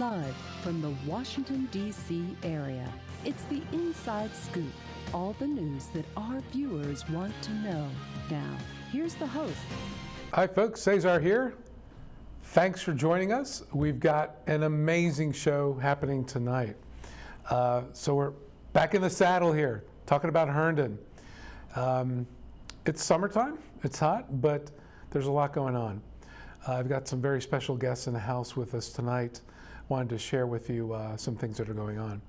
Live from the Washington, D.C. area, it's the Inside Scoop. All the news that our viewers want to know. Now, here's the host. Hi folks, Cesar here. Thanks for joining us. We've got an amazing show happening tonight. So we're back in the saddle here, talking about Herndon. It's summertime, it's hot, but there's a lot going on. I've got some very special guests in the house with us tonight. Wanted to share with you some things that are going on.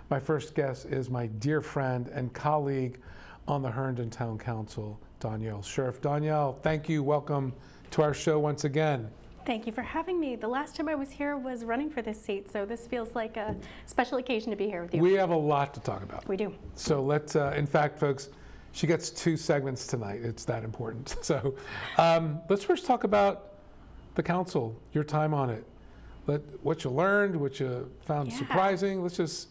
My first guest is my dear friend and colleague on the Herndon Town Council, Donielle Scherff. Donielle, thank you. Welcome to our show once again. Thank you for having me. The last time I was here was running for this seat, so this feels like a special occasion to be here with you. We have a lot to talk about. We do. So let's, in fact, folks, she gets 2 segments tonight. It's that important. So let's first talk about the council, your time on it. What you learned, what you found surprising. Let's just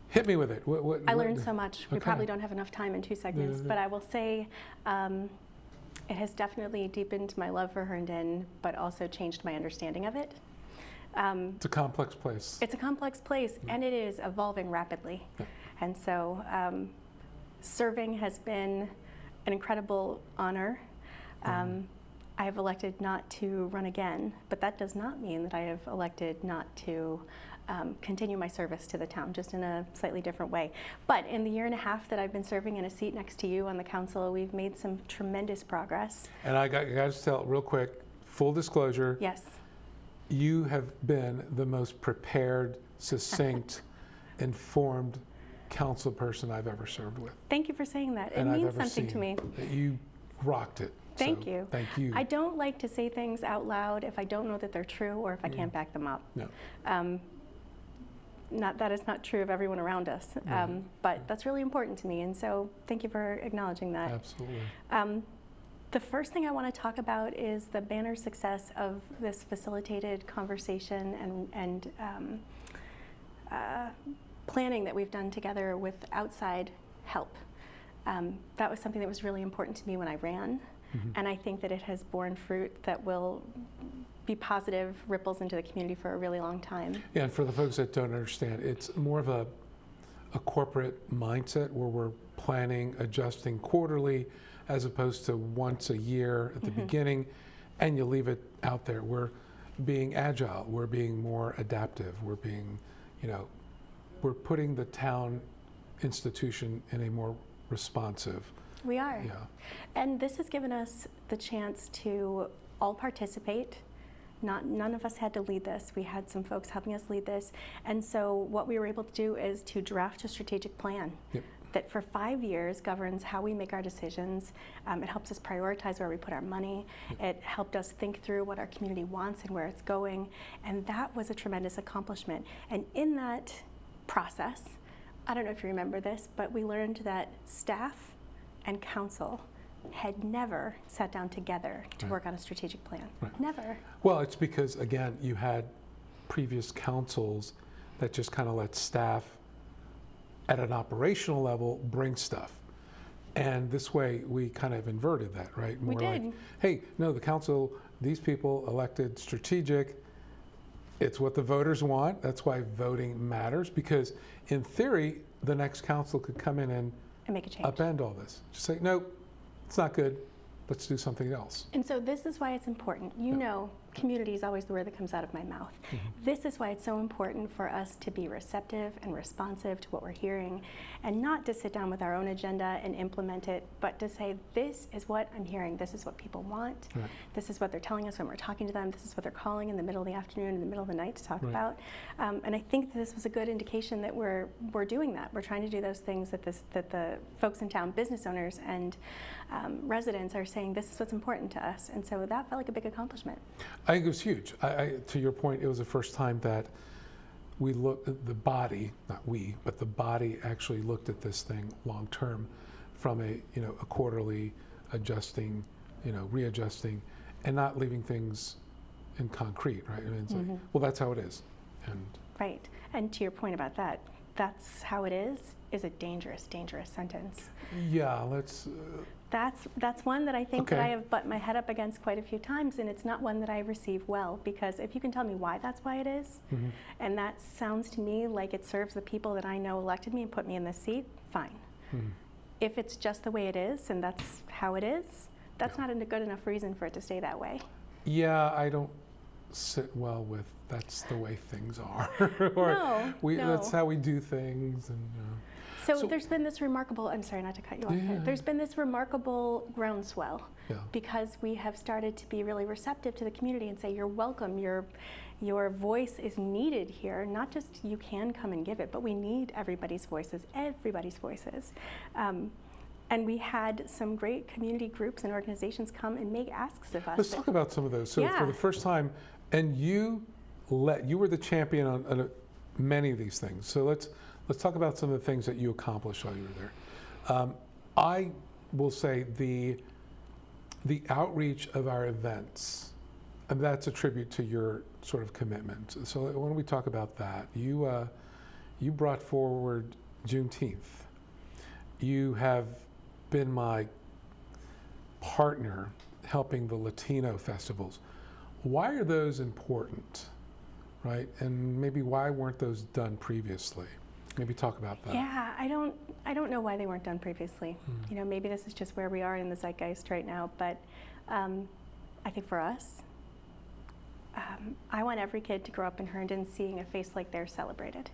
hit me with it. I learned so much. We probably don't have enough time in 2 segments, but I will say it has definitely deepened my love for Herndon, but also changed my understanding of it. It's a complex place. It's a complex place, and it is evolving rapidly. And so serving has been an incredible honor. I have elected not to run again, but that does not mean that I have elected not to continue my service to the town, just in a slightly different way. But in the year and a half that I've been serving in a seat next to you on the council, we've made some tremendous progress. And I got to tell real quick, full disclosure. Yes. You have been the most prepared, succinct, informed council person I've ever served with. Thank you for saying that. It means something to me. You rocked it. Thank you. Thank you. I don't like to say things out loud if I don't know that they're true or if I can't back them up. No. That is not true of everyone around us, but that's really important to me, and so thank you for acknowledging that. Absolutely. The first thing I want to talk about is the banner success of this facilitated conversation and planning that we've done together with outside help. That was something that was really important to me when I ran, and I think that it has borne fruit that will be positive ripples into the community for a really long time. Yeah, and for the folks that don't understand, it's more of a corporate mindset where we're planning, adjusting quarterly, as opposed to once a year at the beginning, and you leave it out there. We're being agile, we're being more adaptive, we're being, we're putting the town institution in a more responsive. We are. Yeah. And this has given us the chance to all participate. None of us had to lead this. We had some folks helping us lead this. And so what we were able to do is to draft a strategic plan that for 5 years governs how we make our decisions. It helps us prioritize where we put our money. It helped us think through what our community wants and where it's going. And that was a tremendous accomplishment. And in that process, I don't know if you remember this, but we learned that staff and council had never sat down together to work on a strategic plan. Never. Well, it's because, again, you had previous councils that just kind of let staff at an operational level bring stuff. And this way we kind of inverted that, right? More we did. Like, hey, no, the council, these people elected strategic. It's what the voters want. That's why voting matters, because in theory, the next council could come in and make a change. Upend all this. Just say, nope, it's not good. Let's do something else. And so this is why it's important. You know, community is always the word that comes out of my mouth. This is why it's so important for us to be receptive and responsive to what we're hearing, and not to sit down with our own agenda and implement it, but to say, this is what I'm hearing, this is what people want, this is what they're telling us when we're talking to them, this is what they're calling in the middle of the afternoon, in the middle of the night to talk about. And I think this was a good indication that we're doing that. We're trying to do those things that the folks in town, business owners and residents, are saying this is what's important to us. And so that felt like a big accomplishment. I think it was huge. To your point, it was the first time that we looked at the body, not we, but the body actually looked at this thing long term from a quarterly adjusting, readjusting, and not leaving things in concrete, right? I mean, it's like, well, that's how it is. And right. And to your point about that, that's how it is a dangerous, dangerous sentence. Yeah, let's That's one that I think that I have butt my head up against quite a few times, and it's not one that I receive well, because if you can tell me why that's why it is, and that sounds to me like it serves the people that I know elected me and put me in this seat, fine. If it's just the way it is and that's how it is, that's not a good enough reason for it to stay that way. Yeah, I don't sit well with that's the way things are. Or that's how we do things. And So there's been this remarkable, I'm sorry not to cut you off, there's been this remarkable groundswell because we have started to be really receptive to the community and say, you're welcome, your voice is needed here, not just you can come and give it, but we need everybody's voices. And we had some great community groups and organizations come and make asks of us. Let's talk about some of those. So for the first time, and you were the champion on many of these things. So let's talk about some of the things that you accomplished while you were there. I will say the outreach of our events, and that's a tribute to your sort of commitment. So why don't we talk about that? You brought forward Juneteenth. You have been my partner helping the Latino festivals. Why are those important, right? And maybe why weren't those done previously? Maybe talk about that. Yeah, I don't know why they weren't done previously. You know, maybe this is just where we are in the zeitgeist right now, but I think for us, I want every kid to grow up in Herndon seeing a face like theirs celebrated.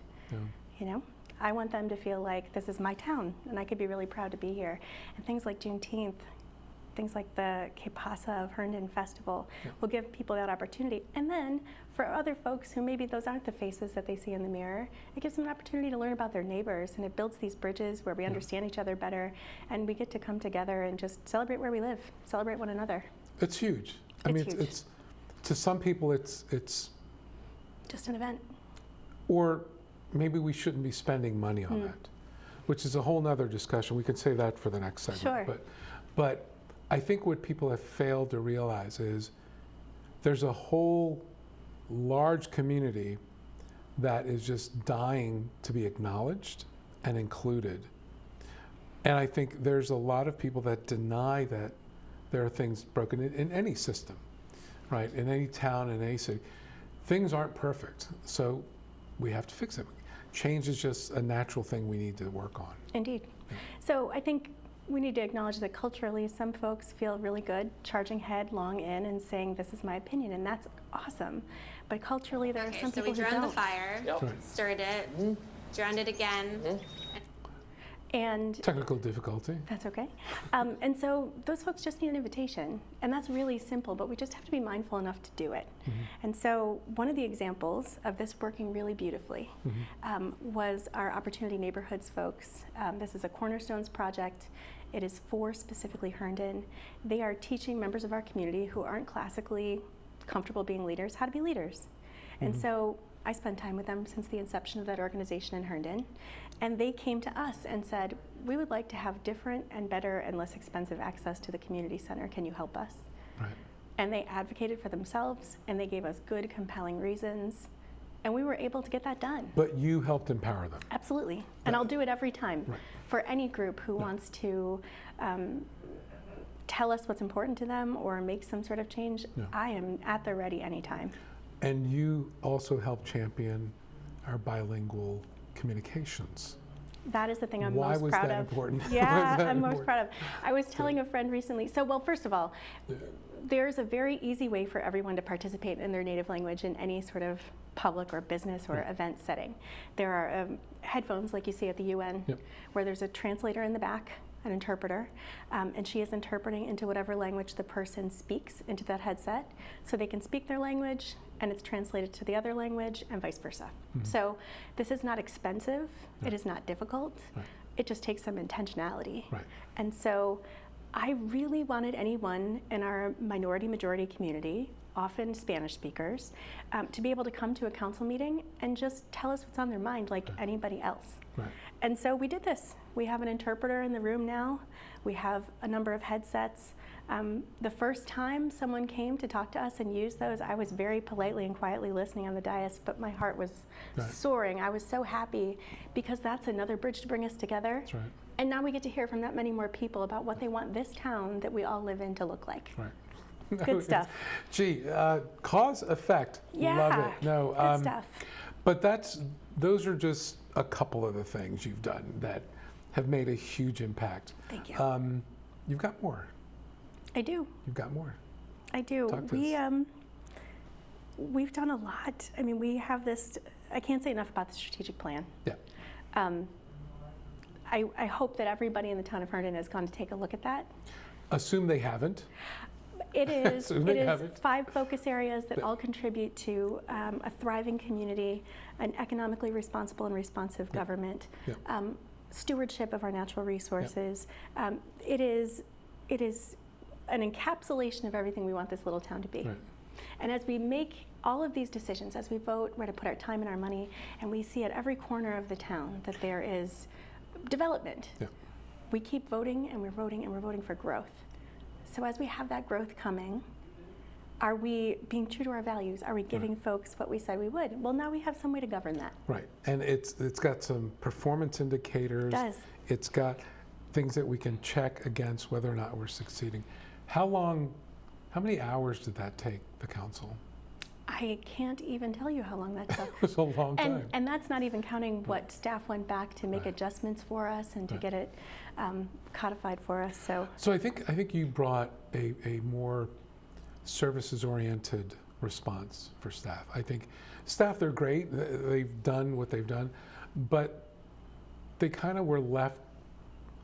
You know, I want them to feel like this is my town and I could be really proud to be here. And things like Juneteenth, things like the Que Pasa of Herndon Festival will give people that opportunity. And then for other folks who maybe those aren't the faces that they see in the mirror, it gives them an opportunity to learn about their neighbors, and it builds these bridges where we understand each other better, and we get to come together and just celebrate where we live, celebrate one another. It's huge. I mean, it's to some people it's just an event. Or maybe we shouldn't be spending money on that, which is a whole nother discussion. We could save that for the next segment. Sure. But I think what people have failed to realize is there's a whole large community that is just dying to be acknowledged and included. And I think there's a lot of people that deny that there are things broken in any system, right? In any town, in any city. Things aren't perfect, so we have to fix it. Change is just a natural thing we need to work on. Indeed. So I think we need to acknowledge that culturally some folks feel really good charging headlong in and saying this is my opinion, and that's awesome. But culturally there are some people who don't. So we drowned the fire, stirred it, drowned it again. And technical difficulty. That's okay. And so those folks just need an invitation, and that's really simple, but we just have to be mindful enough to do it. And so one of the examples of this working really beautifully was our Opportunity Neighborhoods folks. This is a Cornerstones project. It is for specifically Herndon. They are teaching members of our community who aren't classically comfortable being leaders how to be leaders. And so I spent time with them since the inception of that organization in Herndon, and they came to us and said, we would like to have different and better and less expensive access to the community center. Can you help us? Right. And they advocated for themselves, and they gave us good, compelling reasons, and we were able to get that done. But you helped empower them. Absolutely, and I'll do it every time. For any group who wants to tell us what's important to them or make some sort of change, I am at the ready anytime. And you also help champion our bilingual communications. That is the thing I'm Why most was proud that of. important? Yeah, I'm most proud of. I was telling a friend recently, first of all, there's a very easy way for everyone to participate in their native language in any sort of public or business or event setting. There are headphones like you see at the UN where there's a translator in the back, an interpreter, and she is interpreting into whatever language the person speaks into that headset, so they can speak their language and it's translated to the other language and vice versa. So this is not expensive, it is not difficult, it just takes some intentionality. And so I really wanted anyone in our minority-majority community, often Spanish speakers, to be able to come to a council meeting and just tell us what's on their mind like anybody else. And so we did this. We have an interpreter in the room now. We have a number of headsets. The first time someone came to talk to us and use those, I was very politely and quietly listening on the dais, but my heart was soaring. I was so happy because that's another bridge to bring us together. And now we get to hear from that many more people about what they want this town that we all live in to look like. Right. Good stuff. Gee, cause effect. Yeah. Love it. No, Good stuff. But those are just a couple of the things you've done that have made a huge impact. Thank you. You've got more. I do. You've got more. I do. Talk to us. We've done a lot. I mean, we have this, I can't say enough about the strategic plan. Yeah. I hope that everybody in the town of Herndon has gone to take a look at that. Assume they haven't. It is, Assume it they is haven't. 5 focus areas that all contribute to a thriving community, an economically responsible and responsive government, Yeah. stewardship of our natural resources. It is an encapsulation of everything we want this little town to be. Right. And as we make all of these decisions, as we vote, we're to put our time and our money, and we see at every corner of the town that there is development. Yeah. We keep voting and we're voting and we're voting for growth. So as we have that growth coming, are we being true to our values? Are we giving folks what we said we would? Well, now we have some way to govern that. Right. And it's got some performance indicators. It does. It's got things that we can check against whether or not we're succeeding. How many hours did that take the council? I can't even tell you how long that took. It was a long time. And that's not even counting what staff went back to make adjustments for us and to get it codified for us. So I think you brought a more services-oriented response for staff. I think staff, they're great. They've done what they've done, but they kind of were left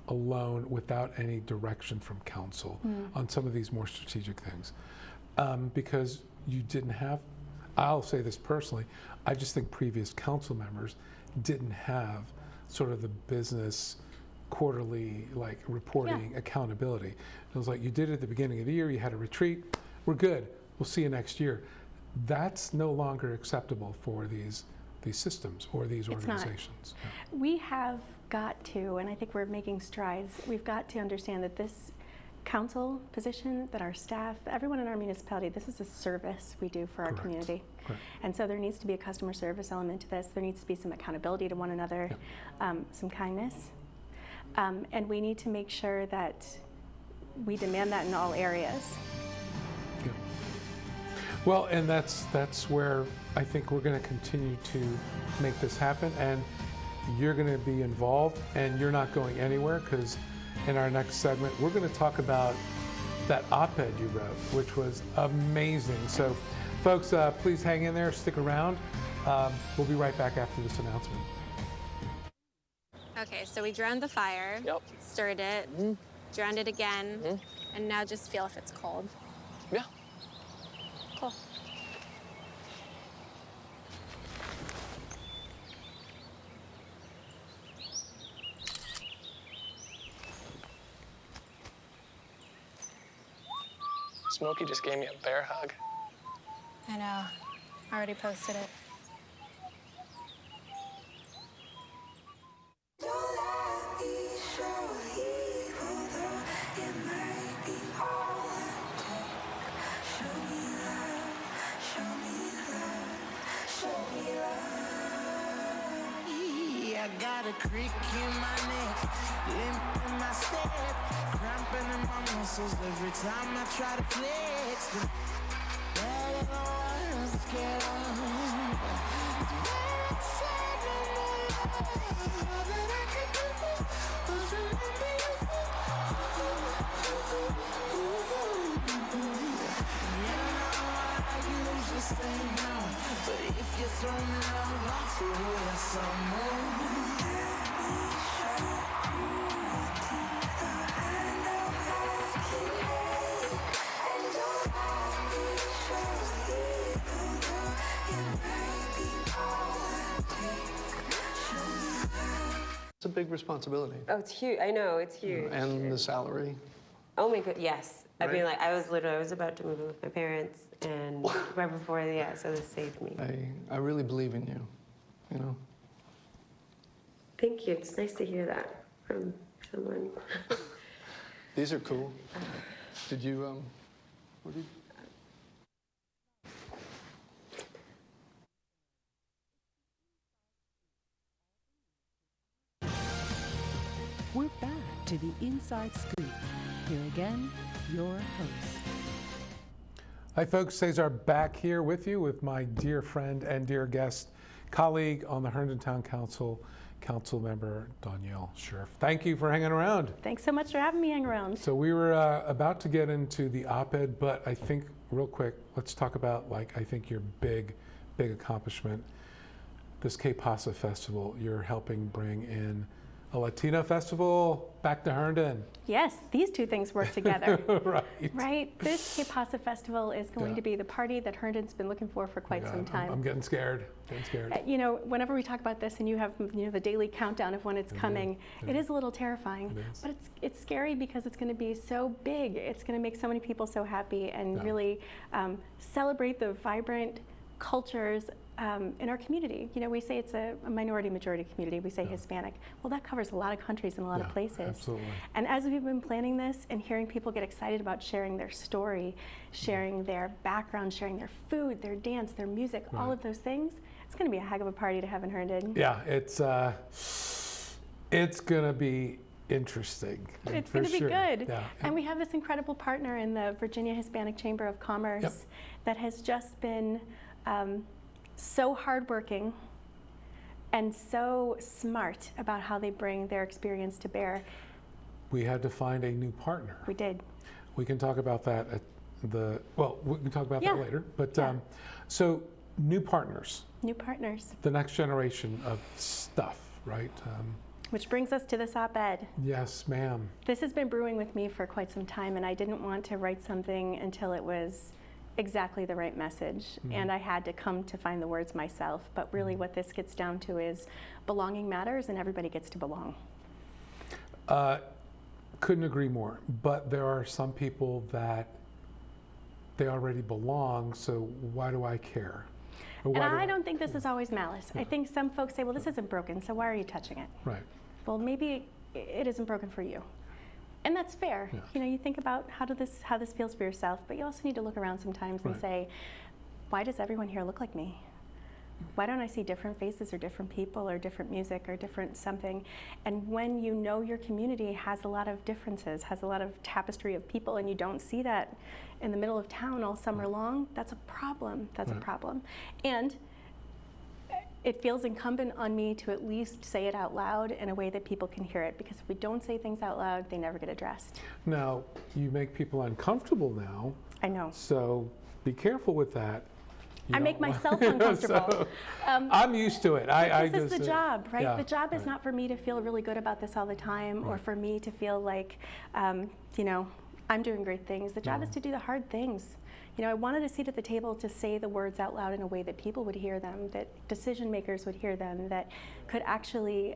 alone without any direction from council on some of these more strategic things. Because you didn't have, I'll say this personally, I just think previous council members didn't have sort of the business quarterly like reporting accountability. It was like you did it at the beginning of the year, you had a retreat, we're good, we'll see you next year. That's no longer acceptable for these systems or these organizations. Yeah. We have got to, and I think we're making strides, we've got to understand that this council position, that our staff, everyone in our municipality, this is a service we do for our community. Correct. And so there needs to be a customer service element to this. There needs to be some accountability to one another, some kindness. And we need to make sure that we demand that in all areas. Yeah. Well, and that's where I think we're going to continue to make this happen, and you're going to be involved, and you're not going anywhere, because in our next segment, we're going to talk about that op-ed you wrote, which was amazing. So, folks, please hang in there, stick around. We'll be right back after this announcement. Okay, so we drowned the fire, stirred it, drowned it again, and now just feel if it's cold. Yeah. Cool. Smokey just gave me a bear hug. I know. Already posted it. I got a creak in my neck, limp in my step, cramping in my muscles every time I try to flex. All I was scared of, very excited all that I could do was remember you. You know I usually say no, but if you throw me love, I'll throw you some more. It's a big responsibility. Oh, it's huge. I know, it's huge. And the salary. Oh my god, yes. I mean, Right? like, I was about to move in with my parents, and right before, so this saved me. I really believe in you, you know? Thank you. It's nice to hear that from someone. These are cool. Did you, what did you? We're back to the Inside Scoop. Here again, your host. Hi folks, Cesar back here with you with my dear friend and dear guest, colleague on the Herndon Town Council, Council Member Donielle Scherff. Thank you for hanging around. Thanks so much for having me hang around. So we were about to get into the op-ed, but I think real quick, let's talk about I think your big accomplishment, this Que Pasa Festival. You're helping bring in a Latino festival back to Herndon. Yes, these two things work together. Right. Right? This Que Pasa Festival is going to be the party that Herndon's been looking for quite some time. I'm getting scared. You know, whenever we talk about this and you have the daily countdown of when it's coming, it is a little terrifying. But it's scary because it's going to be so big. It's going to make so many people so happy and really celebrate the vibrant cultures in our community. You know, we say it's a minority majority community. We say Hispanic. Well, that covers a lot of countries and a lot of places. Absolutely. And as we've been planning this and hearing people get excited about sharing their story, sharing their background, sharing their food, their dance, their music, all of those things, it's going to be a heck of a party to have in Herndon. Yeah, it's going to be interesting. It's going to be good. Yeah. And we have this incredible partner in the Virginia Hispanic Chamber of Commerce that has just been so hardworking and so smart about how they bring their experience to bear. We had to find a new partner. We did. We can talk about that at we can talk about that later. But so new partners. New partners. The next generation of stuff, right? Which brings us to this op-ed. Yes, ma'am. This has been brewing with me for quite some time, and I didn't want to write something until it was exactly the right message, and I had to come to find the words myself. But really what this gets down to is belonging matters and everybody gets to belong. Couldn't agree more, but there are some people that they already belong, so why do I care? And I don't think this is always malice. I think some folks say, well, this isn't broken, so why are you touching it? Right. Well, maybe it isn't broken for you. And that's fair. You know, you think about how this feels for yourself, but you also need to look around sometimes and say, why does everyone here look like me? Why don't I see different faces or different people or different music or different something? And when you know your community has a lot of differences, has a lot of tapestry of people, and you don't see that in the middle of town all summer long, that's a problem. That's a problem. And it feels incumbent on me to at least say it out loud in a way that people can hear it, because if we don't say things out loud, they never get addressed. Now, you make people uncomfortable now. I know. So be careful with that. I make myself uncomfortable. I'm used to it. This is the job, right? The job is not for me to feel really good about this all the time, or for me to feel like, you know, I'm doing great things. The job is to do the hard things. You know, I wanted a seat at the table to say the words out loud in a way that people would hear them, that decision makers would hear them, that could actually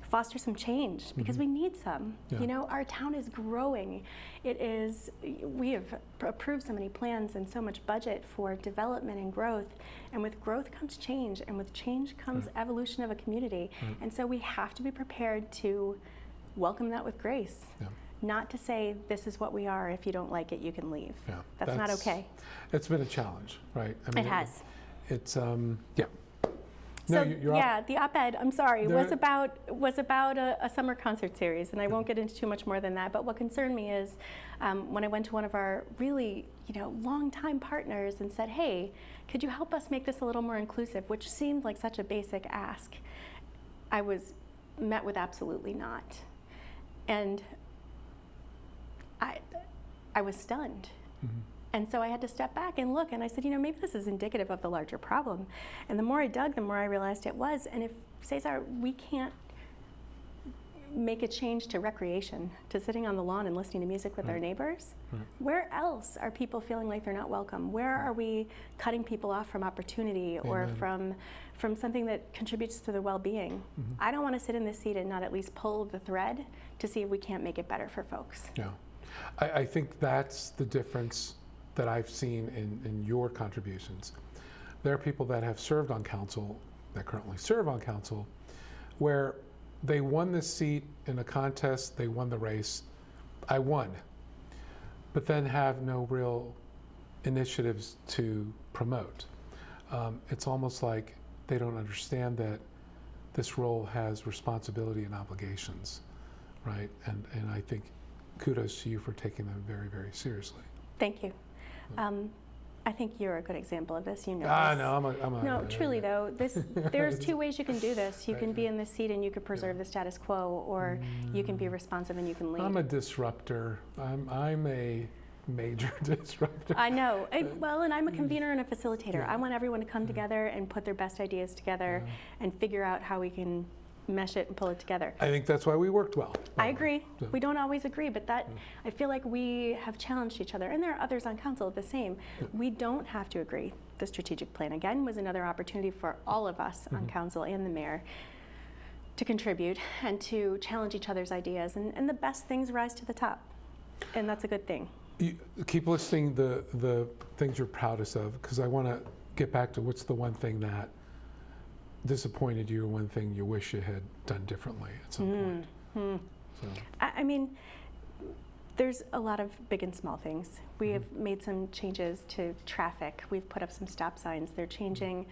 foster some change, because we need some. You know, our town is growing. We have approved so many plans and so much budget for development and growth, and with growth comes change, and with change comes evolution of a community. And so we have to be prepared to welcome that with grace. Not to say, this is what we are, if you don't like it, you can leave. That's not okay. It's been a challenge, right? I mean, it has. It's, So, No, the op-ed, I'm sorry, was about a summer concert series, and I won't get into too much more than that. But what concerned me is when I went to one of our really, longtime partners and said, hey, could you help us make this a little more inclusive, which seemed like such a basic ask. I was met with absolutely not. And I was stunned. And so I had to step back and look, and I said, maybe this is indicative of the larger problem. And the more I dug, the more I realized it was. And if, Cesar, we can't make a change to recreation, to sitting on the lawn and listening to music with our neighbors, where else are people feeling like they're not welcome? Where are we cutting people off from opportunity or from something that contributes to their well-being? I don't want to sit in this seat and not at least pull the thread to see if we can't make it better for folks. Yeah, I think that's the difference that I've seen in your contributions. There are people that have served on council, that currently serve on council, where they won this seat in a contest, they won the race, I won, but then have no real initiatives to promote. It's almost like they don't understand that this role has responsibility and obligations, right? And I think kudos to you for taking them very, very seriously. Thank you. I think you're a good example of this. You know Ah, this. no, No, truly though, there's two ways you can do this. You can be in this seat and you could preserve the status quo, or you can be responsive and you can lead. I'm a disruptor. I'm a major disruptor. I know. Well, and I'm a convener and a facilitator. I want everyone to come together and put their best ideas together and figure out how we can mesh it and pull it together. I think that's why we worked well. I agree. We don't always agree, but I feel like we have challenged each other, and there are others on council the same. We don't have to agree. The strategic plan, again, was another opportunity for all of us on council and the mayor to contribute and to challenge each other's ideas, and the best things rise to the top, and that's a good thing. You keep listing the things you're proudest of, because I want to get back to what's the one thing that disappointed you, or one thing you wish you had done differently at some point. So. I mean, there's a lot of big and small things. We have made some changes to traffic. We've put up some stop signs. They're changing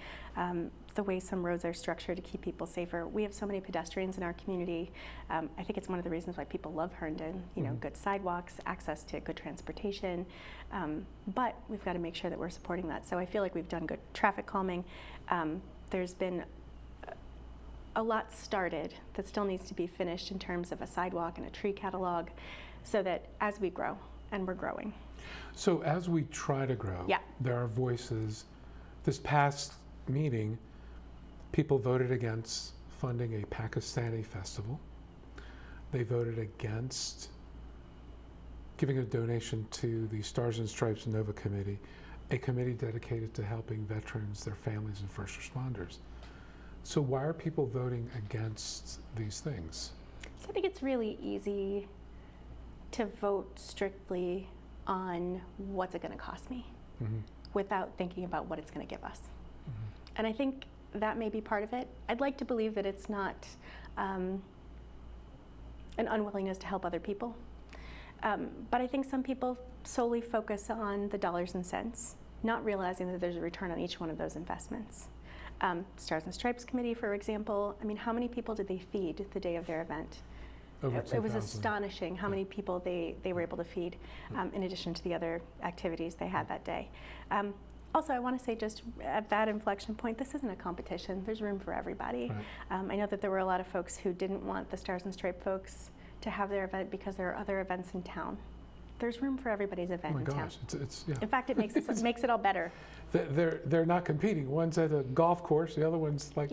the way some roads are structured to keep people safer. We have so many pedestrians in our community. I think it's one of the reasons why people love Herndon. You know, good sidewalks, access to good transportation. But we've got to make sure that we're supporting that. So I feel like we've done good traffic calming. There's been a lot started that still needs to be finished in terms of a sidewalk and a tree catalog, so that as we grow, and we're growing. So as we try to grow, there are voices. This past meeting, people voted against funding a Pakistani festival. They voted against giving a donation to the Stars and Stripes Nova Committee, a committee dedicated to helping veterans, their families, and first responders. So why are people voting against these things? So I think it's really easy to vote strictly on what's it going to cost me without thinking about what it's going to give us. And I think that may be part of it. I'd like to believe that it's not an unwillingness to help other people. But I think some people solely focus on the dollars and cents, not realizing that there's a return on each one of those investments. Stars and Stripes Committee, for example, I mean, how many people did they feed the day of their event? It was astonishing how many people they were able to feed, in addition to the other activities they had that day. Also, I want to say, just at that inflection point, this isn't a competition. There's room for everybody. I know that there were a lot of folks who didn't want the Stars and Stripes folks to have their event because there are other events in town. There's room for everybody's event in town. It's In fact, it makes it all better. They're not competing. One's at a golf course, the other one's like...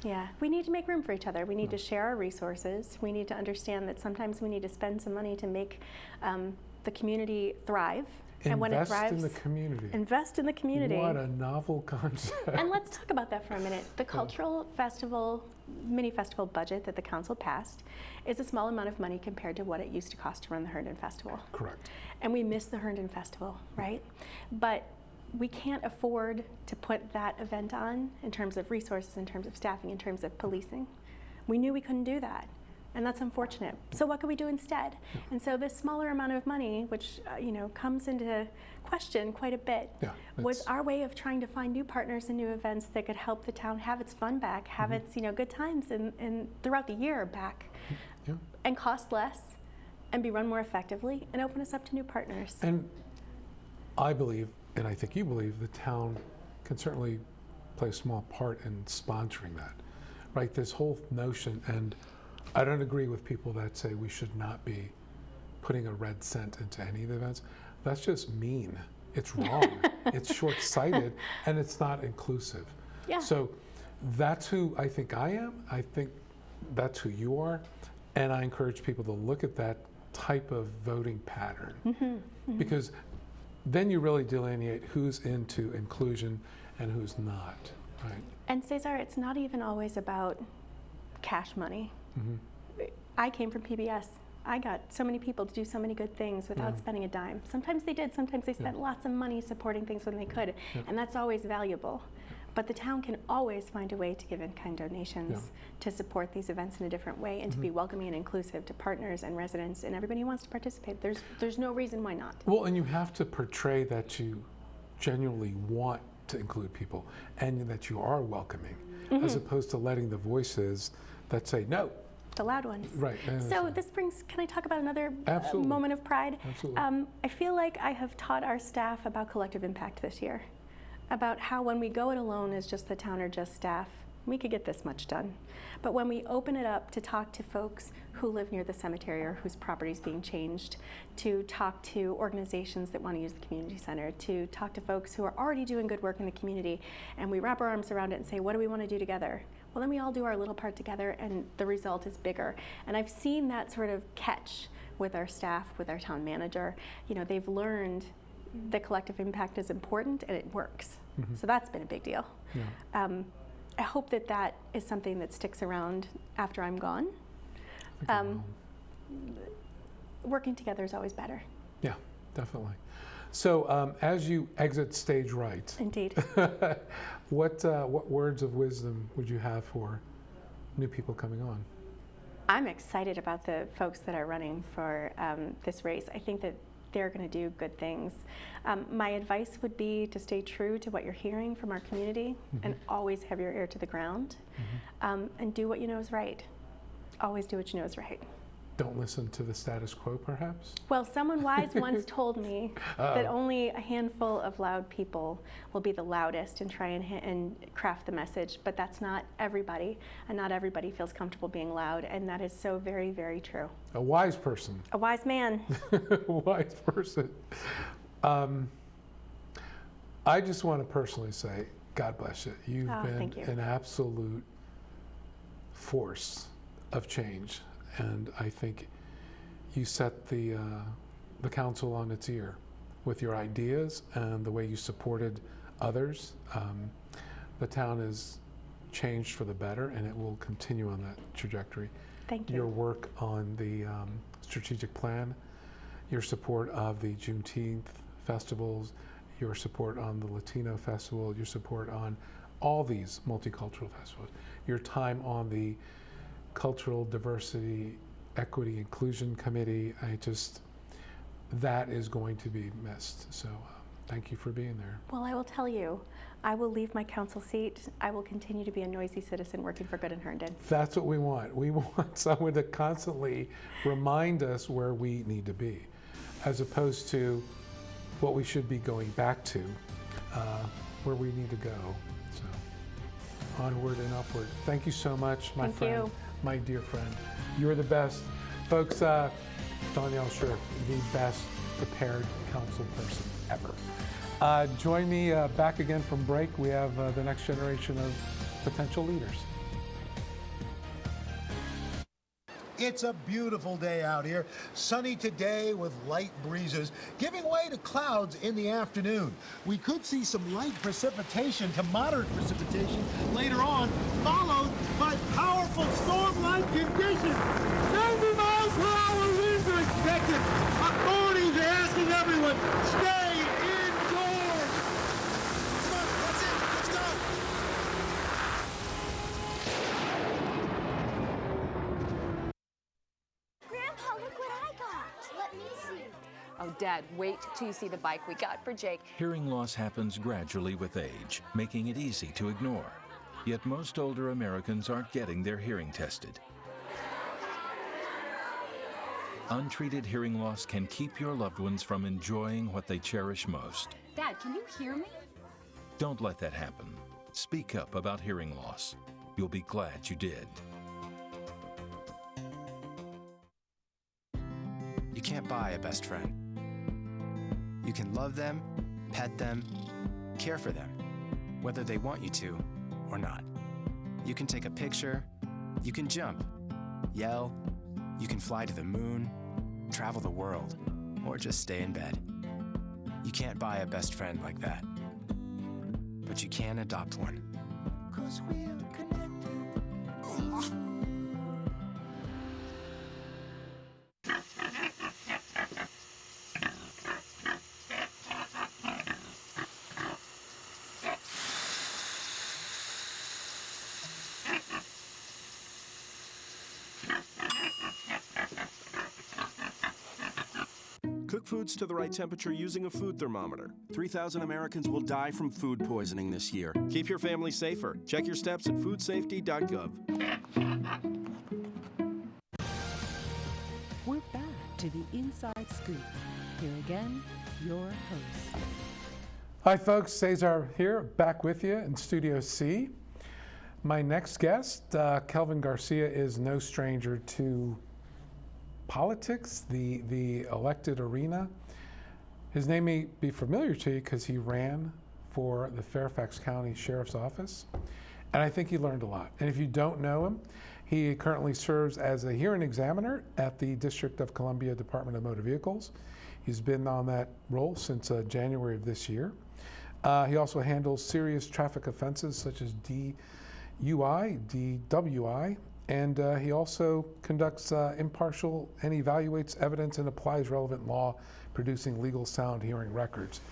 Yeah, we need to make room for each other. We need to share our resources. We need to understand that sometimes we need to spend some money to make the community thrive. And when it thrives, invest in the community. Invest in the community. What a novel concept. And let's talk about that for a minute. The cultural festival, mini festival budget that the council passed is a small amount of money compared to what it used to cost to run the Herndon Festival. Correct. And we miss the Herndon Festival, right? But we can't afford to put that event on in terms of resources, in terms of staffing, in terms of policing. We knew we couldn't do that, and that's unfortunate. So what could we do instead? And so this smaller amount of money, which comes into question quite a bit, was our way of trying to find new partners and new events that could help the town have its fun back, have its good times and throughout the year back, and cost less, and be run more effectively, and open us up to new partners. And I believe, and I think you believe, the town can certainly play a small part in sponsoring that, right? This whole notion, and I don't agree with people that say we should not be putting a red cent into any of the events. That's just mean. It's wrong. It's short-sighted, and it's not inclusive. Yeah. So that's who I think I am. I think that's who you are, and I encourage people to look at that type of voting pattern, because then you really delineate who's into inclusion and who's not, right? And Cesar, it's not even always about cash money. I came from PBS. I got so many people to do so many good things without spending a dime. Sometimes they did, sometimes they spent lots of money supporting things when they could, and that's always valuable. But the town can always find a way to give in-kind donations to support these events in a different way, and to be welcoming and inclusive to partners and residents and everybody who wants to participate. There's no reason why not. Well, and you have to portray that you genuinely want to include people and that you are welcoming, as opposed to letting the voices that say, no, the loud ones. Right. So this brings, can I talk about another moment of pride? Absolutely. I feel like I have taught our staff about collective impact this year, about how when we go it alone as just the town or just staff, we could get this much done. But when we open it up to talk to folks who live near the cemetery or whose property is being changed, to talk to organizations that want to use the community center, to talk to folks who are already doing good work in the community, and we wrap our arms around it and say, what do we want to do together? Well, then we all do our little part together and the result is bigger. And I've seen that sort of catch with our staff, with our town manager. You know, they've learned the collective impact is important and it works. So that's been a big deal. Yeah. I hope that that is something that sticks around after I'm gone. Working together is always better. Yeah, definitely. So as you exit stage right, Indeed. what words of wisdom would you have for new people coming on? I'm excited about the folks that are running for this race. I think that they're going to do good things. My advice would be to stay true to what you're hearing from our community and always have your ear to the ground and do what you know is right. Always do what you know is right. Don't listen to the status quo, perhaps? Well, someone wise once told me that only a handful of loud people will be the loudest and try and craft the message, but that's not everybody, and not everybody feels comfortable being loud, and that is so very, very true. A wise person. A wise man. A wise person. I just want to personally say, God bless you. You've been an absolute force of change. And I think you set the council on its ear with your ideas and the way you supported others. The town has changed for the better, and it will continue on that trajectory. Thank you. Your work on the strategic plan, your support of the Juneteenth festivals, your support on the Latino festival, your support on all these multicultural festivals, your time on the Cultural Diversity, Equity, Inclusion Committee. That is going to be missed. So thank you for being there. Well, I will tell you, I will leave my council seat. I will continue to be a noisy citizen working for good in Herndon. That's what we want. We want someone to constantly remind us where we need to be, as opposed to what we should be going back to, where we need to go. So onward and upward. Thank you so much, my friend. You. My dear friend, you're the best. Folks, Donielle Scherff, the best prepared council person ever. Join me back again from break. We have the next generation of potential leaders. It's a beautiful day out here. Sunny today with light breezes, giving way to clouds in the afternoon. We could see some light precipitation to moderate precipitation later on, followed by powerful storm-like conditions. 70 miles per hour winds are expected. Authorities are asking everyone, stay indoors. Come on, that's it. Let's go. Oh, Dad, wait till you see the bike we got for Jake. Hearing loss happens gradually with age, making it easy to ignore. Yet most older Americans aren't getting their hearing tested. Untreated hearing loss can keep your loved ones from enjoying what they cherish most. Dad, can you hear me? Don't let that happen. Speak up about hearing loss. You'll be glad you did. You can't buy a best friend. You can love them, pet them, care for them, whether they want you to or not. You can take a picture, you can jump, yell, you can fly to the moon, travel the world, or just stay in bed. You can't buy a best friend like that, but you can adopt one. 'Cause we're connected. Cook foods to the right temperature using a food thermometer. 3,000 Americans will die from food poisoning this year. Keep your family safer. Check your steps at foodsafety.gov. to the Inside Scoop. Here again, your host. Hi folks, Cesar here, back with you in Studio C. My next guest, Kelvin Garcia, is no stranger to politics, the elected arena. His name may be familiar to you because he ran for the Fairfax County Sheriff's Office, and I think he learned a lot. And if you don't know him, he currently serves as a hearing examiner at the District of Columbia Department of Motor Vehicles. He's been on that role since January of this year. He also handles serious traffic offenses such as DUI, DWI, and he also conducts impartial and evaluates evidence and applies relevant law, producing legal sound hearing records.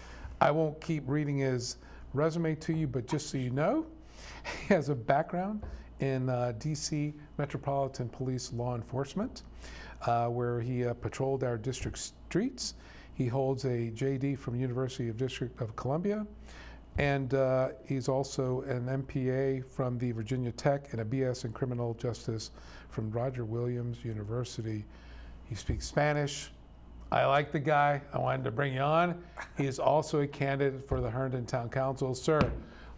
I won't keep reading his resume to you, but just so you know, he has a background in DC Metropolitan Police law enforcement, where he patrolled our district streets. He holds a JD from University of District of Columbia, and he's also an MPA from the Virginia Tech and a BS in Criminal Justice from Roger Williams University. He speaks Spanish. I like the guy. I wanted to bring you on. He is also a candidate for the Herndon Town Council. Sir,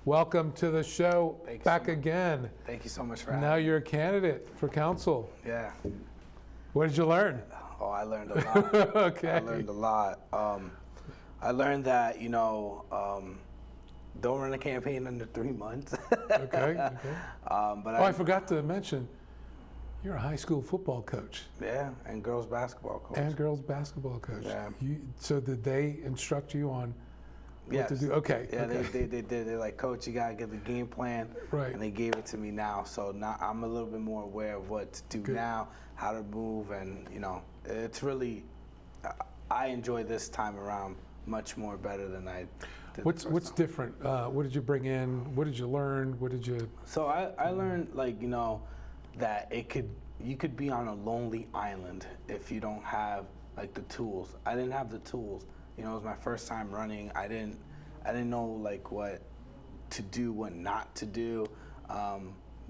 welcome to the show. Back again. Thank you so much for having me. Now you're a candidate for council. Yeah. What did you learn? Oh, I learned a lot. Okay. I learned a lot. I learned that, don't run a campaign under 3 months. Okay. But I forgot to mention, you're a high school football coach. Yeah, and girls basketball coach. And girls basketball coach. Yeah. So did they instruct you on what to do? Okay. Yeah, okay. they did. They're like, Coach, you gotta get the game plan. Right. And they gave it to me now. So now I'm a little bit more aware of what to do now, how to move, and it's really, I enjoy this time around much more better than I did. What's different? What did you bring in? What did you learn? What did you? So I learned that you could be on a lonely island if you don't have like the tools. I didn't have the tools. It was my first time running. I didn't know like what to do, what not to do.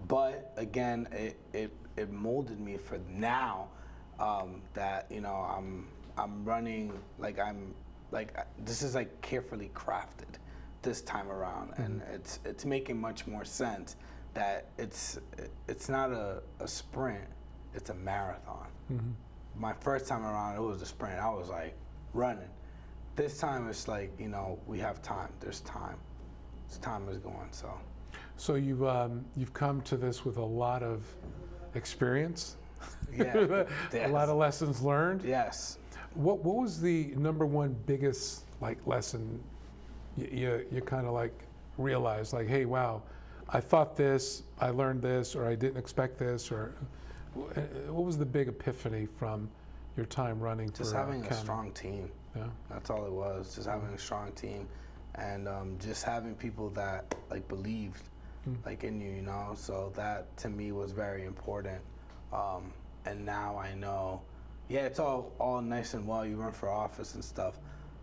But again, it molded me for now. That I'm running this is like carefully crafted this time around, and it's making much more sense that it's not a sprint, it's a marathon. My first time around, it was a sprint. I was like running. This time it's like, we have time. There's time. This time is going. So you've come to this with a lot of experience. Yeah. A lot of lessons learned. Yes. What was the number one biggest lesson you kind of realized, hey, wow, I thought this, I learned this, or I didn't expect this, or what was the big epiphany from your time running? Just having a strong team. Yeah. That's all it was. Just having a strong team, and just having people that believed in you, So that to me was very important. And now I know, it's all nice and well. You run for office and stuff,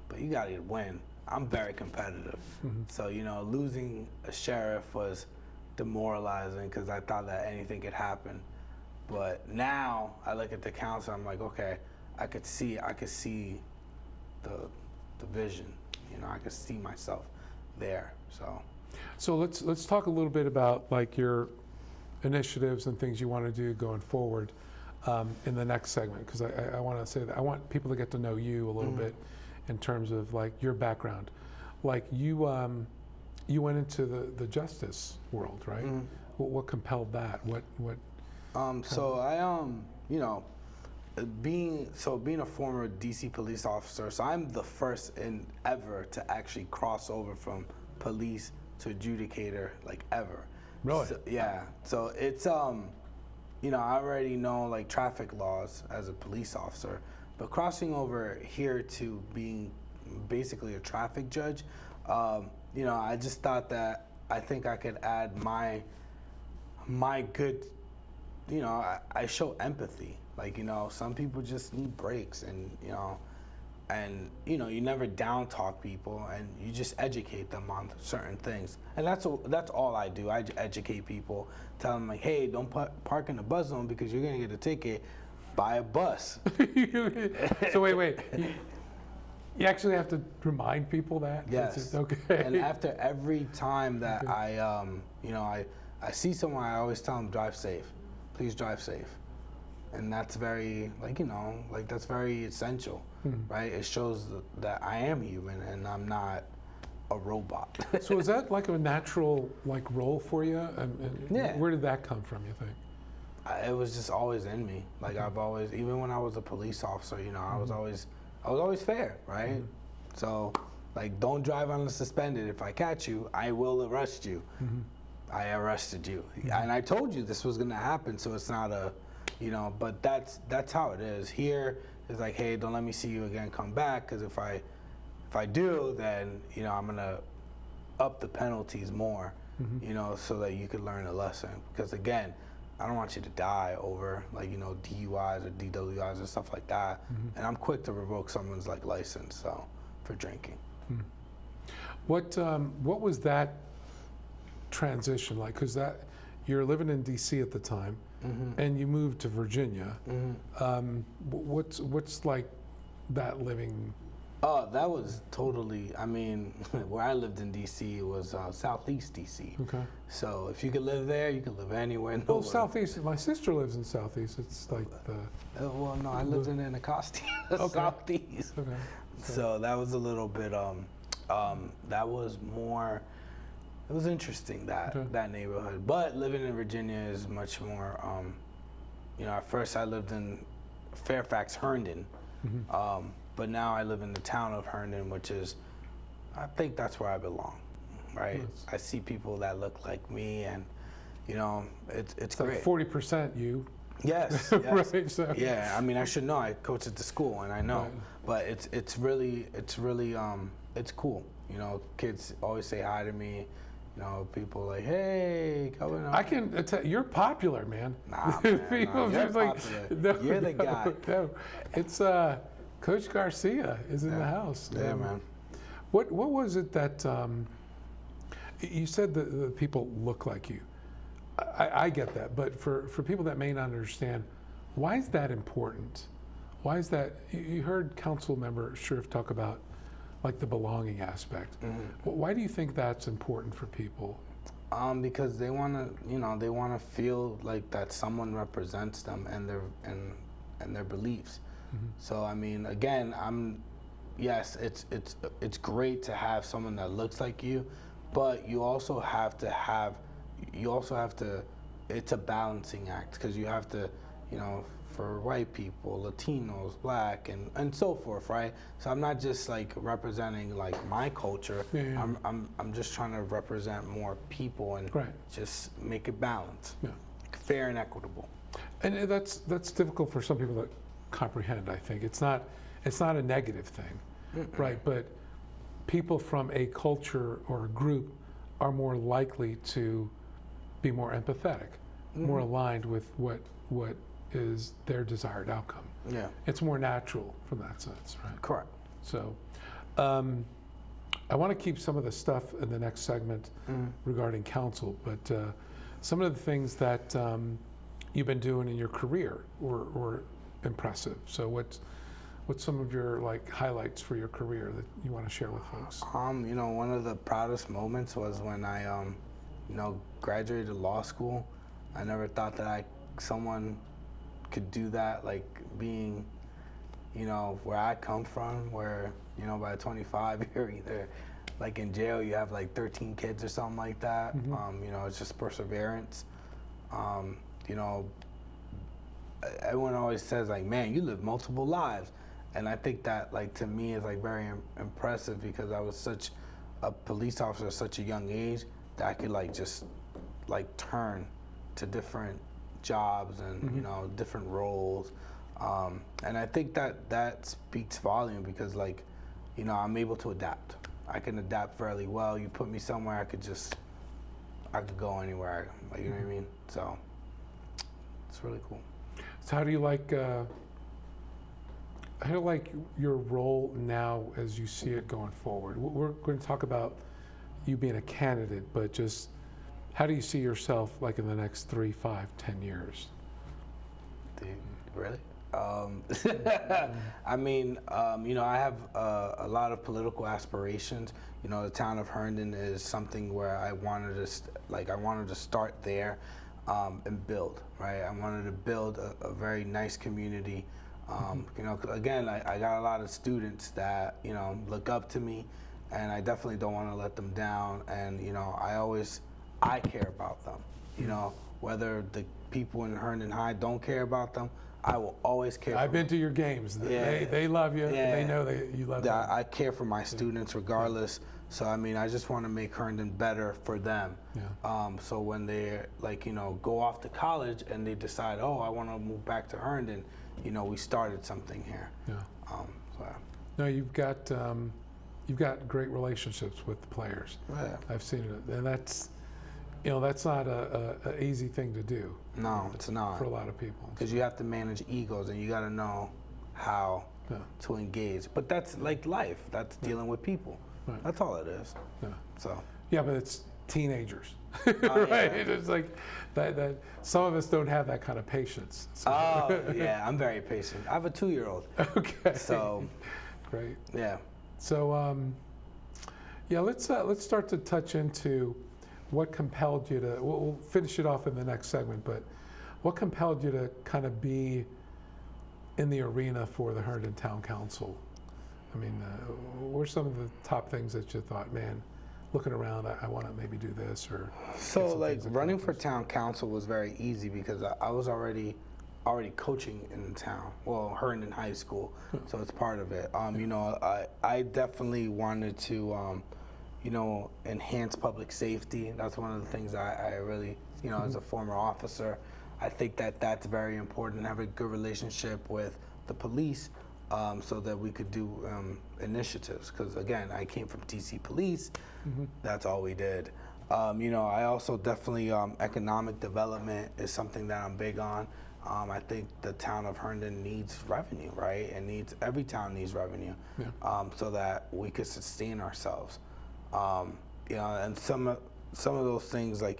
but you gotta win. I'm very competitive. So, losing a sheriff was demoralizing because I thought that anything could happen. But now I look at the council, I'm like, okay, I could see the vision. I could see myself there. So let's talk a little bit about your initiatives and things you want to do going forward in the next segment, because I want to say that I want people to get to know you a little bit in terms of your background. You went into the justice world, right? What compelled that? So I being a former DC police officer, so I'm the first ever to actually cross over from police to adjudicator ever. Really? So, yeah. So it's I already know traffic laws as a police officer, but crossing over here to being basically a traffic judge, I just thought that I think I could add my good, I show empathy. Some people just need breaks, and you never down talk people, and you just educate them on certain things. And that's all I do. I educate people, tell them hey, don't park in the buzz zone because you're gonna get a ticket. buy a bus. So wait. You actually have to remind people that? Yes. Okay. And after every time that I see someone, I always tell them, drive safe. Please drive safe. And that's very, that's very essential, right? It shows that I am human and I'm not a robot. So is that like a natural role for you? Yeah. Where did that come from, you think? It was just always in me. Like I've always, even when I was a police officer, I was always fair, right? So, don't drive unsuspended. If I catch you, I will arrest you. I arrested you, and I told you this was gonna happen. So it's not a, but that's how it is. Here is like, hey, don't let me see you again. Come back, because if I do, then I'm gonna up the penalties more, so that you could learn a lesson. Because again, I don't want you to die over DUIs or DWIs or stuff like that. And I'm quick to revoke someone's license for drinking. What was that transition like? Because you're living in D.C. at the time, and you moved to Virginia. What's like that living? Oh, that was totally, where I lived in D.C. was Southeast D.C. Okay. So if you could live there, you could live anywhere. Well, Southeast, my sister lives in Southeast. It's like the... well, no, I lived in Anacostia, Southeast. Okay. So that was a little bit, that was more, it was interesting, that neighborhood. But living in Virginia is much more, at first I lived in Fairfax, Herndon. But now I live in the town of Herndon, which is, I think that's where I belong, right? Yes. I see people that look like me, and it's great. Like 40% you. Yes. Right, so. Yeah, I should know. I coach at the school, and I know. Right. But it's really it's cool. Kids always say hi to me. People like, hey, Kelvin. I can tell you're popular, man. Nah, man, no, you're popular. You're the guy. No. It's Coach Garcia is in the house. Yeah, man. What was it that you said that the people look like you? I get that, but for people that may not understand, why is that important? Why is that? You heard Council Member Scherff talk about the belonging aspect. Why do you think that's important for people? Because they want to, they want to feel like that someone represents them and their beliefs. So again, yes, it's great to have someone that looks like you, but you also have to, it's a balancing act, because you have to, for white people, Latinos, Black, and so forth, right? So I'm not just representing my culture. Yeah. I'm just trying to represent more people and just make it balanced, fair and equitable. And that's difficult for some people to comprehend. I think it's not a negative thing, right? But people from a culture or a group are more likely to be more empathetic, more aligned with what is their desired outcome. Yeah, it's more natural from that sense, right? Correct. So, I want to keep some of the stuff in the next segment regarding council, but some of the things that you've been doing in your career were impressive. So what's some of your highlights for your career that you want to share with folks? One of the proudest moments was when I graduated law school. I never thought that someone could do that, being where I come from, where by 25 you're either in jail, you have 13 kids or something like that. It's just perseverance. Everyone always says man, you live multiple lives, and I think that to me is very impressive, because I was such a police officer at such a young age that I could just turn to different jobs and different roles, and I think that speaks volume, because I'm able to adapt. I can adapt fairly well. You put me somewhere, I could go anywhere. You know what I mean? So it's really cool. So how do you like your role now as you see it going forward? We're going to talk about you being a candidate, but just how do you see yourself in the next 3, 5, 10 years? Really? I mean, I have a lot of political aspirations. The town of Herndon is something where I wanted to start there and build, right? I wanted to build a very nice community. Again, I got a lot of students that, look up to me, and I definitely don't want to let them down. And, I care about them. Whether the people in Herndon High don't care about them, I will always care. I've been to your games. They love you. Yeah. They know that you love them. I care for my students regardless. So I just want to make Herndon better for them. Yeah. So when they go off to college and they decide, oh, I want to move back to Herndon, we started something here. Yeah. So. No, you've got great relationships with the players. Yeah. I've seen it, and that's not a easy thing to do. No, it's not. For a lot of people. Because you have to manage egos, and you got to know how to engage. But that's like life. That's dealing with people. Right. That's all it is. Yeah. So. Yeah, but it's teenagers, right? Yeah. It's like that. Some of us don't have that kind of patience. So. Oh, yeah, I'm very patient. I have a 2-year-old. Okay. So. Great. Yeah. So, let's start to touch into what compelled you to. We'll finish it off in the next segment, but what compelled you to kind of be in the arena for the Herndon Town Council? I mean, what are some of the top things that you thought, man, looking around, I want to maybe do this or? So, running for town council was very easy because I was already coaching in the town, Herndon High School, so it's part of it. I definitely wanted to, enhance public safety. That's one of the things I really, as a former officer, I think that's very important, have a good relationship with the police so that we could do initiatives. Because again, I came from DC Police, that's all we did. I also definitely, economic development is something that I'm big on. I think the town of Herndon needs revenue, right? Every town needs revenue, so that we could sustain ourselves. And some of those things, like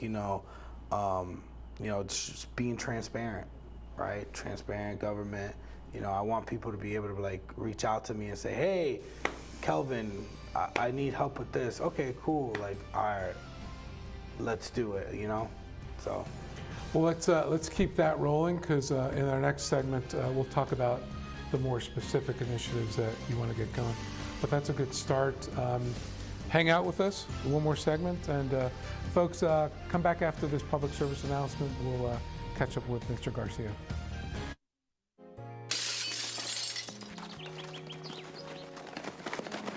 just being transparent, right? Transparent government. I want people to be able to reach out to me and say, hey, Kelvin, I need help with this. Okay, cool. All right, let's do it. So. Well, let's keep that rolling, because in our next segment we'll talk about the more specific initiatives that you want to get going. But that's a good start. Hang out with us, one more segment, and folks, come back after this public service announcement. We'll catch up with Mr. Garcia.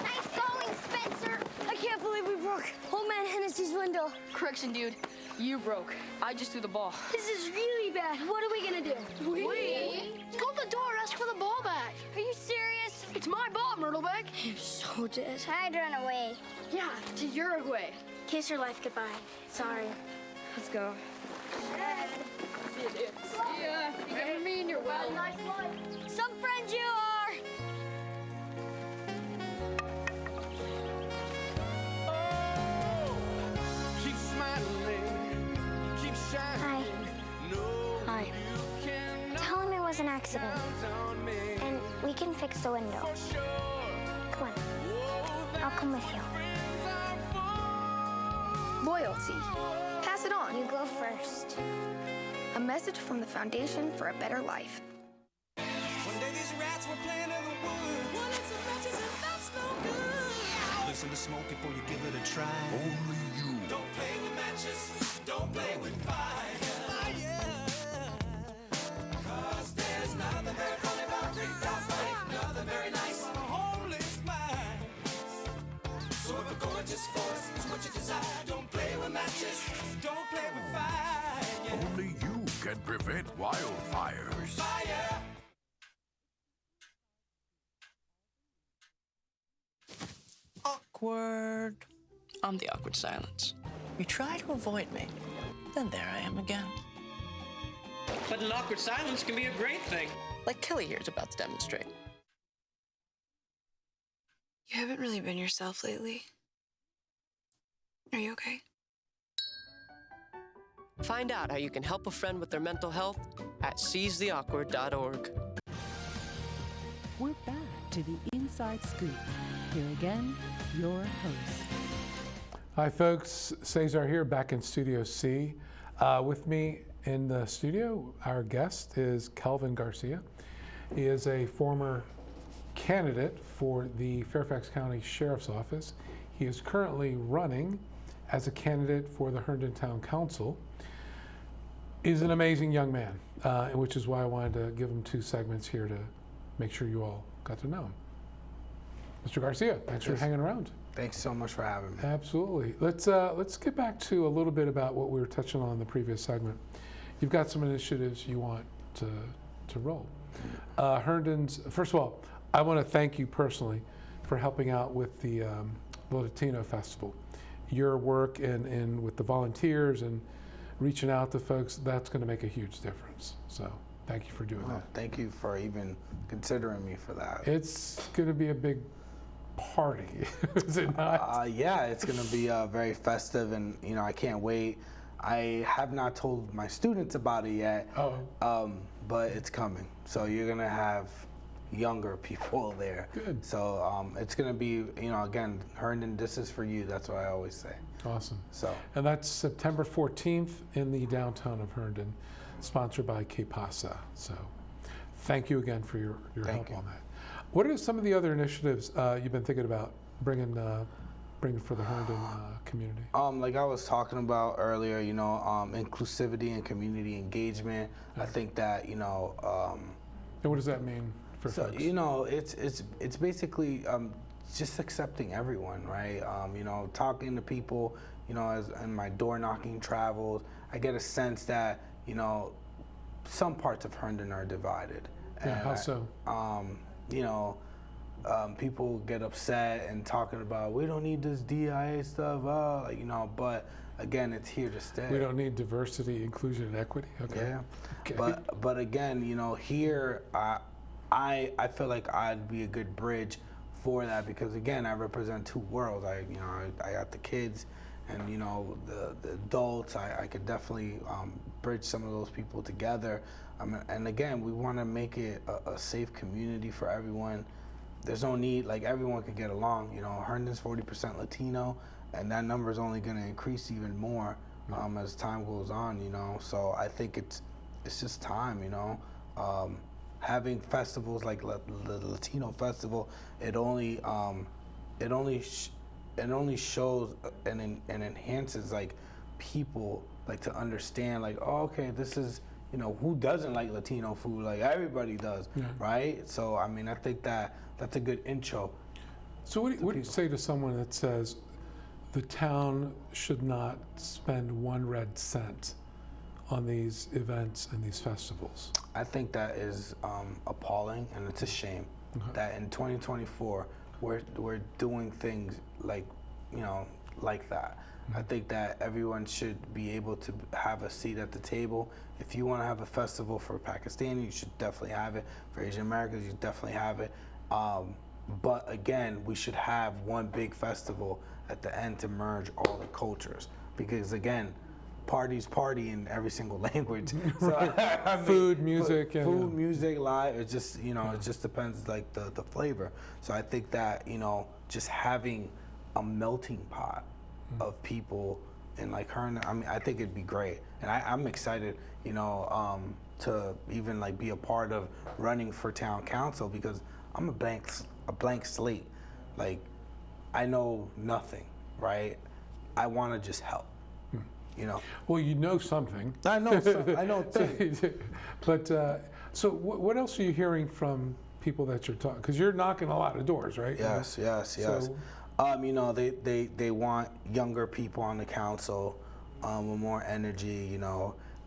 Nice going, Spencer. I can't believe we broke Old Man Hennessy's window. Correction, dude. You broke. I just threw the ball. This is really bad. What are we gonna do? We? Go to the door, ask for the ball back. Are you serious? It's my ball, Myrtleback. You're so dead. I'd run away. Yeah, to Uruguay. Kiss your life goodbye. Sorry. Let's go. See you, dude. See ya. Remember me and your well. Nice one. Some friends you are. Keep smiling, keep shining. Hi. Tell him it was an accident. And we can fix the window. Come on. I'll come with you. Loyalty. Pass it on. You go first. A message from the Foundation for a Better Life. One day these rats were playing in the woods. Wanted some matches and that's no good. Listen to smoke before you give it a try. Only you. Don't play with matches. Don't play with fire. Cause there's nothing very funny about nothing very nice. Homeless minds. So if a gorgeous force is what you desire, don't play with matches. Don't play with fire. Only you can prevent wildfires. Fire. Awkward. I'm the awkward silence. You try to avoid me, then there I am again. But an awkward silence can be a great thing. Like Kelly here is about to demonstrate. You haven't really been yourself lately. Are you okay? Find out how you can help a friend with their mental health at seizetheawkward.org. we're back to the Inside Scoop. Here again, your host. Hi folks, Cesar here, back in Studio C. With me in the studio, our guest is Kelvin Garcia. He is a former candidate for the Fairfax County Sheriff's Office. He is currently running as a candidate for the Herndon Town Council. He's an amazing young man, which is why I wanted to give him 2 segments here to make sure you all got to know him. Mr. Garcia, thanks for hanging around. Thanks so much for having me. Absolutely. Let's get back to a little bit about what we were touching on in the previous segment. You've got some initiatives you want to roll. Herndon's, first of all, I want to thank you personally for helping out with the Latino Festival. Your work and with the volunteers and reaching out to folks, that's going to make a huge difference. So thank you for doing that. Thank you for even considering me for that. It's going to be a big party, is it not? Yeah, it's going to be very festive, and I can't wait. I have not told my students about it yet, but it's coming. So you're going to have younger people there. Good. So it's going to be, again, Herndon, this is for you. That's what I always say. Awesome. So. And that's September 14th in the downtown of Herndon, sponsored by KPASA. So thank you again for your help on that. What are some of the other initiatives you've been thinking about bringing for the Herndon community? Like I was talking about earlier, inclusivity and community engagement. I think that, and what does that mean for folks? It's basically just accepting everyone, right? Talking to people, as in my door knocking travels, I get a sense that, some parts of Herndon are divided. Yeah, how so? People get upset and talking about, we don't need this DIA stuff, but again, it's here to stay. We don't need diversity, inclusion, and equity? Okay. Yeah. Okay. But again, here, I feel like I'd be a good bridge for that because, again, I represent 2 worlds. I got the kids and, the adults. I could definitely bridge some of those people together. And again, we want to make it a safe community for everyone. There's no need, everyone could get along. Herndon's 40% Latino, and that number is only going to increase even more as time goes on. So I think it's just time. Having festivals like the Latino Festival, it only shows and enhances people to understand okay, this is. Who doesn't like Latino food? Everybody does, right? So, I think that's a good intro. So what do you say to someone that says the town should not spend 1 red cent on these events and these festivals? I think that is appalling, and it's a shame that in 2024 we're doing things like that. I think that everyone should be able to have a seat at the table. If you want to have a festival for Pakistani, you should definitely have it. For Asian Americans, you definitely have it. But again, we should have one big festival at the end to merge all the cultures. Because again, parties party in every single language. So, food, music. Food, music, live, it just, it just depends the flavor. So I think that, just having a melting pot of people in Herndon, I think it'd be great, and I'm excited, to even be a part of running for town council because I'm a blank slate. I know nothing, right? I want to just help, Well, you know something. I know things. But so what else are you hearing from people that you're talking? Because you're knocking a lot of doors, right? Yes. So, they want younger people on the council with more energy,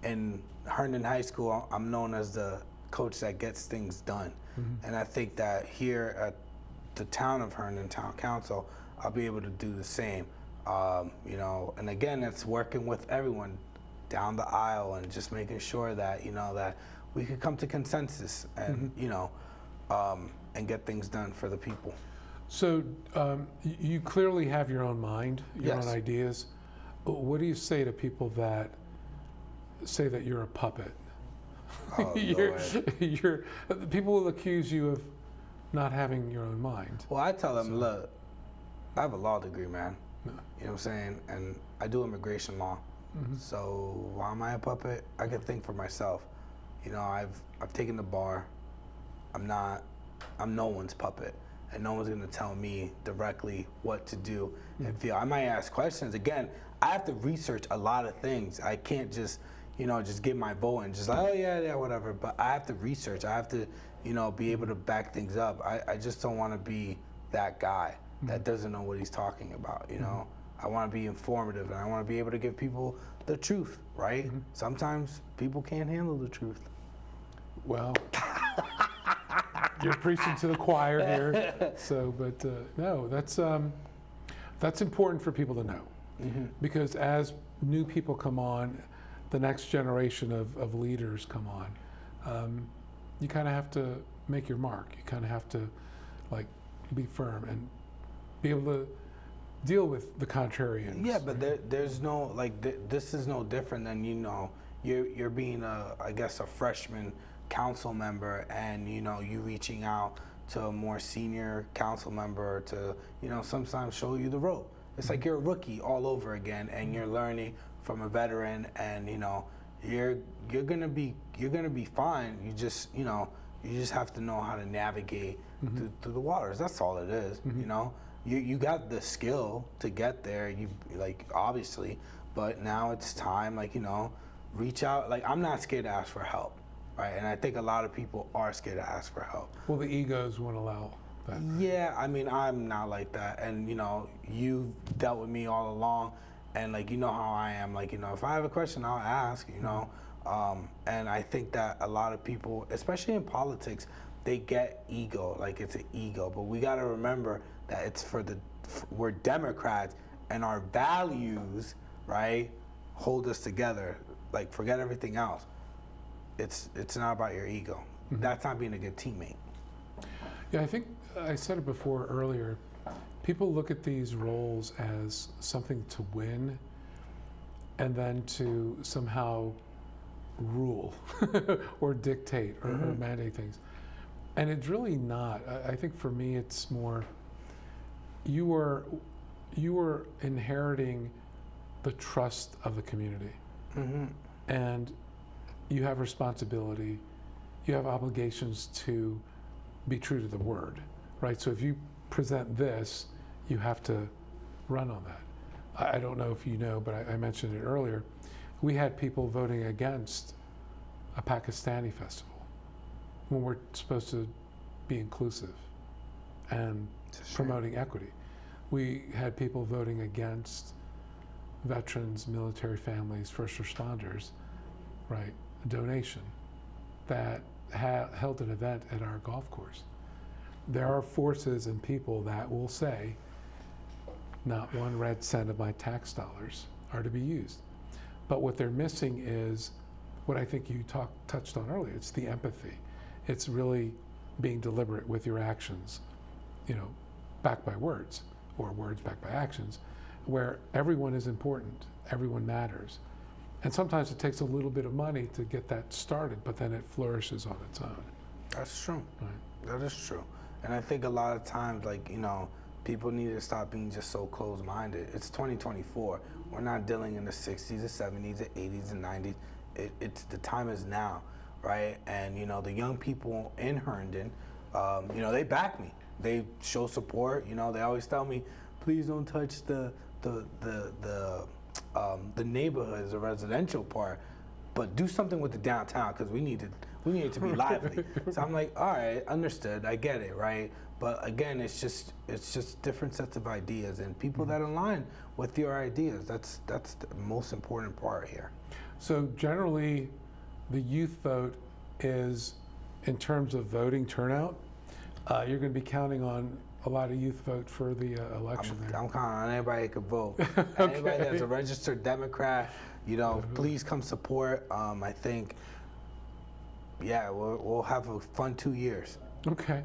In Herndon High School, I'm known as the coach that gets things done. And I think that here at the town of Herndon Town Council, I'll be able to do the same. And again, it's working with everyone down the aisle and just making sure that, that we could come to consensus and, and get things done for the people. So you clearly have your own mind, your Yes. own ideas. What do you say to people that say that you're a puppet? Oh, People will accuse you of not having your own mind. Well, I tell them, look, I have a law degree, man. You know what I'm saying? And I do immigration law. So why am I a puppet? I can think for myself. You know, I've taken the bar. I'm no one's puppet, and no one's gonna tell me directly what to do and feel. I might ask questions. Again, I have to research a lot of things. I can't just, you know, just give my vote and just like, oh yeah, whatever. But I have to research. I have to, you know, be able to back things up. I just don't want to be that guy that doesn't know what he's talking about, you know? I want to be informative, and I want to be able to give people the truth, right? Sometimes people can't handle the truth. Well, you're preaching to the choir here. So, but no, that's important for people to know, because as new people come on, the next generation of leaders come on, you kind of have to make your mark. You kind of have to, like, be firm and be able to deal with the contrarians. Yeah, but there's no, like, this is no different than, you know, you're being I guess a freshman council member, and, you know, you reaching out to a more senior council member to, you know, sometimes show you the rope. It's like you're a rookie all over again, and you're learning from a veteran, and, you know, you're gonna be fine. You just, you know, you just have to know how to navigate through the waters. That's all it is. You know, you got the skill to get there. You, like, obviously, but now it's time, like, you know, reach out. Like, I'm not scared to ask for help, right? And I think a lot of people are scared to ask for help. Well, the egos won't allow that. Yeah, I mean, I'm not like that, and, you know, you've dealt with me all along, and, like, you know how I am. Like, you know, if I have a question, I'll ask. You know. And I think that a lot of people, especially in politics, they get ego, like it's an ego. But we got to remember that it's we're Democrats, and our values, right, hold us together. Like, forget everything else. It's not about your ego. That's not being a good teammate. Yeah, I think I said it before earlier. People look at these roles as something to win, and then to somehow rule or dictate or mandate things. And it's really not. I think for me it's more, you are inheriting the trust of the community. And you have responsibility, you have obligations to be true to the word, right? So if you present this, you have to run on that. I don't know if you know, but I mentioned it earlier. We had people voting against a Pakistani festival when we're supposed to be inclusive and promoting equity. We had people voting against veterans, military families, first responders, right, a donation that held an event at our golf course. There are forces and people that will say, not one red cent of my tax dollars are to be used. But what they're missing is what I think you touched on earlier. It's the empathy. It's really being deliberate with your actions, you know, backed by words, or words backed by actions, where everyone is important, everyone matters. And sometimes it takes a little bit of money to get that started, but then it flourishes on its own. That's true. Right. That is true. And I think a lot of times, like, you know, people need to stop being just so closed-minded. It's 2024. We're not dealing in the 60s, the 70s, the 80s, and 90s. It's the time is now, right? And, you know, the young people in Herndon, you know, they back me. They show support. You know, they always tell me, please don't touch the neighborhoods, the residential part, but do something with the downtown, because we need it to be lively. So I'm like, all right, understood, I get it, right? But again, it's just different sets of ideas and people that align with your ideas. That's the most important part here. So generally, the youth vote is, in terms of voting turnout, you're going to be counting on a lot of youth vote for the election. I'm counting on anybody that can vote. Okay. Anybody that's a registered Democrat, you know, please come support. I think, yeah, we'll have a fun 2 years. Okay.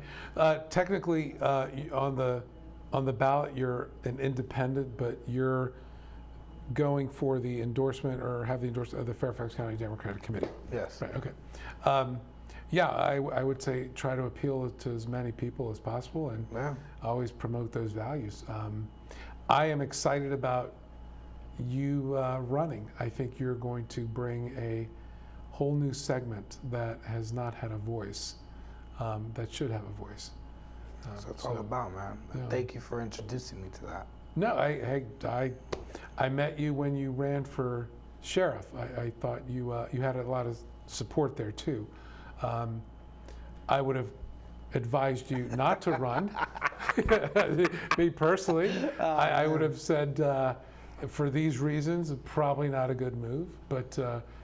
Technically, on the ballot, you're an independent, but you're going for the endorsement, or have the endorsement of the Fairfax County Democratic Committee. Yes. Right. Okay. Yeah, I would say try to appeal to as many people as possible and always promote those values. I am excited about you running. I think you're going to bring a whole new segment that has not had a voice, that should have a voice. That's what it's all about, man. Thank you for introducing me to that. No, I met you when you ran for sheriff. I thought you had a lot of support there too. I would have advised you not to run. Me personally, I would have said for these reasons, probably not a good move. But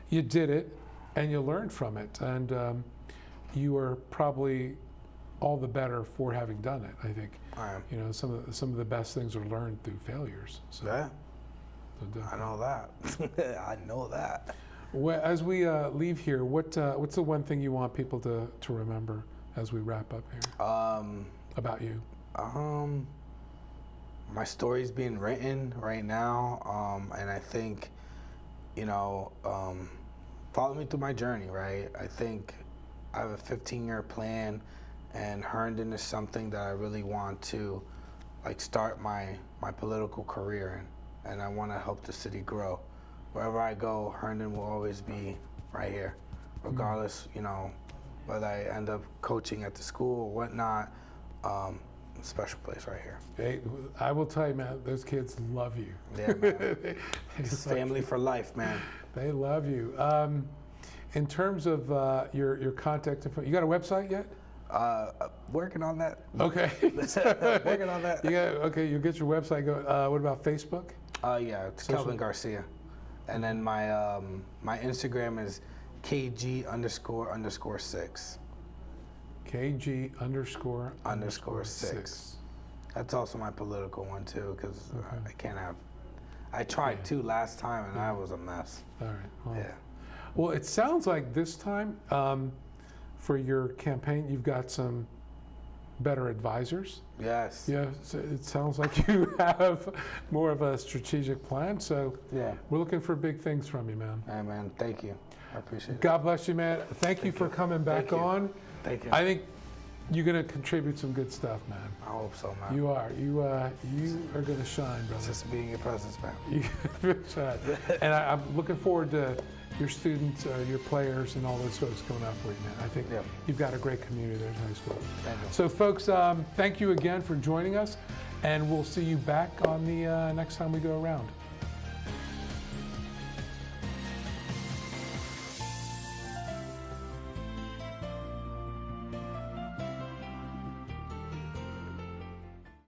you did it, and you learned from it, and you are probably all the better for having done it. I think. You know, some of the best things are learned through failures. So, yeah. I know that. I know that. Well, as we leave here, what's the one thing you want people to remember as we wrap up here? About you. My story's being written right now, and I think, you know, follow me through my journey, right? I think I have a 15-year plan, and Herndon is something that I really want to, like, start my political career in, and I want to help the city grow. Wherever I go, Herndon will always be right here, regardless, you know, whether I end up coaching at the school or whatnot. Special place right here. Hey, I will tell you, man, those kids love you. Yeah, man. It's family for life, man. They love you. In terms of your contact info, you got a website yet? Working on that. Okay. Working on that. Okay, you'll get your website going. What about Facebook? Yeah, it's Kelvin Garcia. And then my my Instagram is KG__6. KG__6. That's also my political one too, because I can't have. I tried two last time, and I was a mess. All right. Well, yeah. Well, it sounds like this time for your campaign, you've got some better advisors. Yes. Yeah. So it sounds like you have more of a strategic plan. So yeah, we're looking for big things from you, man. Hey, man. Thank you. I appreciate it. God bless you, man. Thank you for coming back on. Thank you. I think you're going to contribute some good stuff, man. I hope so, man. You are. You are going to shine, brother. Just being your presence, man. You shine. And I'm looking forward to your students, your players, and all those folks coming out for you, man. I think you've got a great community there at high school. Thank you. So, folks, thank you again for joining us, and we'll see you back on the next time we go around.